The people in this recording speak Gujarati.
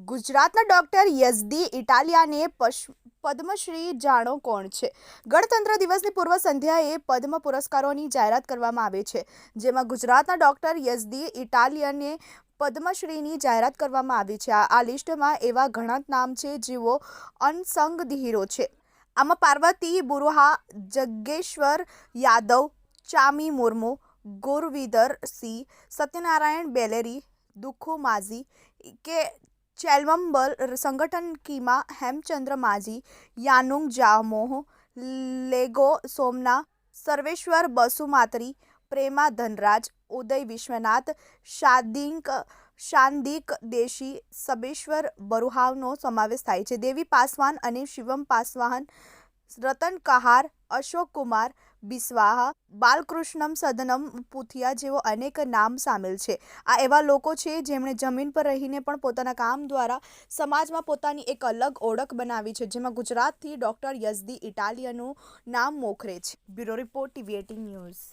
ગુજરાતના ડોક્ટર યઝદી ઇટાલિયાને પદ્મશ્રી જાણો કોણ છે? ગણતંત્ર દિવસની પૂર્વ સંધ્યાએ પદ્મ પુરસ્કારોની જાહેરાત કરવામાં આવે છે, જેમાં ગુજરાતના ડોક્ટર યઝદી ઇટાલિયાને પદ્મશ્રીની જાહેરાત કરવામાં આવી છે. આ લિસ્ટમાં એવા ઘણા નામ છે જેઓ અનસંગ હીરો છે. આમાં પાર્વતી બુરુહા, જગ્ગેશ્વર યાદવ, ચામી મુર્મુ, ગુરવીદર સિંહ, સત્યનારાયણ બેલેરી, દુખુ માઝી કે ચેલ્વમ્બલ સંગઠન કીમા, હેમચંદ્ર માઝી, યાનુંગ જામોહ, લેગો સોમના, સર્વેશ્વર બસુમાતરી, પ્રેમા ધનરાજ, ઉદય વિશ્વનાથ, શાંદિક દેશી, સબેશ્વર બરુહાનો સમાવેશ થાય છે. દેવી પાસવાન અને શિવમ પાસવાન, રતન કહાર, અશોક કુમાર બિસ્વાહ, બાલકૃષ્ણમ સદનમ પુથિયા જેવો અનેક નામ સામેલ છે. આ એવા લોકો છે જેમણે જમીન પર રહીને પણ પોતાના કામ દ્વારા સમાજમાં પોતાની એક અલગ ઓળખ બનાવી છે, જેમાં ગુજરાતથી ડોક્ટર યઝદી ઇટાલિયાનું નામ મોખરે છે. Bureau report, TV18 news.